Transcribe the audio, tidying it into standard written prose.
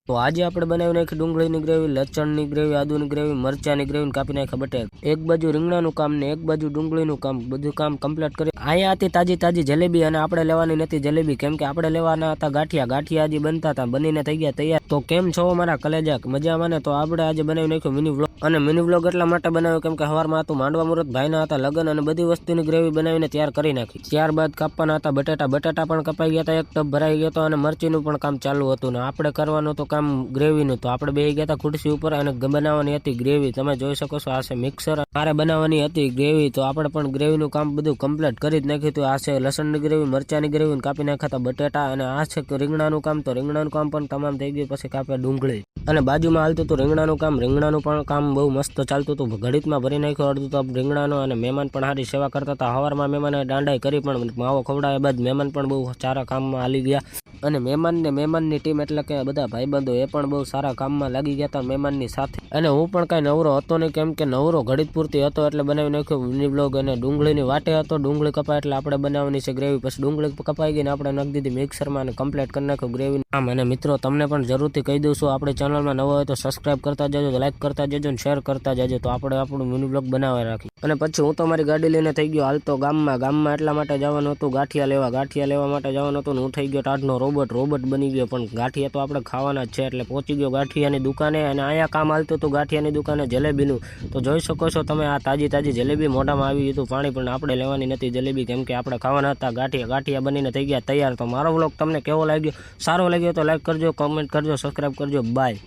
તો આજે આપણે બનાવી નાખી ડુંગળીની ગ્રેવી, લસણની ગ્રેવી, આદુની ગ્રેવી, મરચાની ગ્રેવી, કાપી નાખ્યા બટેટા. એક બાજુ રીંગણાનું કામ ને એક બાજુ ડુંગળીનું કામ, બધું કામ કમ્પ્લીટ કરી. અહીંયા હતી તાજી જલેબી અને આપણે લેવાની નથી જલેબી, કેમ કે આપણે લેવાના હતા ગાંઠિયા હજી બનતા હતા, બનીને થઈ ગયા તૈયાર. તો કેમ છો મારા કલેજા, મજામાં ને? તો આપણે આજે બનાવી નાખ્યું મિની વ્લોગ. અને મિની વ્લોગ એટલા માટે બનાવ્યો કેમ કે સવારમાં હતું માંડવા મુહૂર્ત, ભાઈના હતા લગ્ન અને બધી વસ્તુની ગ્રેવી બનાવીને તૈયાર કરી નાખી. ત્યારબાદ કાપવાના હતા બટેટા પણ કપાઈ ગયા હતા, એક ટબ ભરાઈ ગયો હતો અને મરચીનું પણ કામ ચાલુ હતું. ને આપણે કરવાનું તો કામ ગ્રેવીનું. તો આપણે બેસી ગયા હતા ખુરશી ઉપર અને બનાવવાની હતી ગ્રેવી. તમે જોઈ શકો છો આ છે મિક્સર, મારે બનાવવાની હતી ગ્રેવી. તો આપણે પણ ગ્રેવીનું કામ બધું કમ્પ્લીટ કરી જ નાખ્યું હતું. આ છે લસણની ગ્રેવી, મરચાની ગ્રેવી, કાપી નાખ્યા હતા બટેટા. અને આ છે રીંગણાનું કામ. તો રીંગણાનું કામ પણ તમામ થઈ ગયું. પછી કાપ્યા ડુંગળી અને બાજુમાં હાલતું હતું રીંગણાનું કામ. રીંગણાનું પણ કામ બહુ મસ્ત ચાલતું હતું. ઘડીતમાં ભરી નાખ્યું અડધું તો રીંગણાનું. અને મહેમાન પણ સારી સેવા કરતા હતા. સવારમાં મહેમાને દાંડાઈ કરી, પણ માવો ખવડાવ્યા બાદ મહેમાન પણ બહુ સારા કામમાં હાલી ગયા. અને મહેમાનની ટીમ એટલે કે બધા ભાઈબંધો એ પણ બહુ સારા કામમાં લાગી ગયા હતા મહેમાનની સાથે. અને હું પણ કાંઈ નવરો હતો નહીં, કેમ કે નવરો ઘડીત પૂરતી હતો એટલે બનાવી નાખ્યો મિની વ્લોગ. અને ડુંગળીની વાટે હતો, ડુંગળી કપાય એટલે આપણે બનાવવાની છે ગ્રેવી. પછી ડુંગળી કપાઈ ગઈ ને આપણે નાખી દીધી મિક્સરમાં અને કમ્પ્લીટ કરી નાખ્યું ગ્રેવી. આમ અને મિત્રો તમને પણ જરૂરથી કહી દઉં છું, આપણે ચેનલમાં નવો હોય તો સબસ્ક્રાઇબ કરતા જજો, લાઈક કરતા જજો અને શેર કરતા જજો. તો આપણે આપણું મિની વ્લોગ બનાવી રાખી. અને પછી હું તો મારી ગાડી લઈને થઈ ગયો હાલતો ગામમાં એટલા માટે જવાનું હતું ગાંઠિયા લેવા માટે જવાનું હતું. ને હું થઈ ગયો ટાઢનો રોબોટ બની ગયો. પણ ગાંઠિયા તો આપણે ખાવાના જ છે એટલે પહોંચી ગયો ગાંઠિયાની દુકાને. અને અહીંયા કામ હાલતું હતું ગાંઠિયાની દુકાને જલેબીનું. તો જોઈ શકો છો તમે આ તાજી જલેબી મોઢામાં આવી ગયું પાણી. પણ આપણે લેવાની નથી જલેબી, કેમ કે આપણે ખાવાના હતા ગાંઠિયા બનીને થઈ ગયા તૈયાર. તો મારો વ્લોગ તમને કેવો લાગ્યો, સારો લાગ્યો તો લાઈક કરજો, કોમેન્ટ કરજો, સબસ્ક્રાઈબ કરજો. બાય.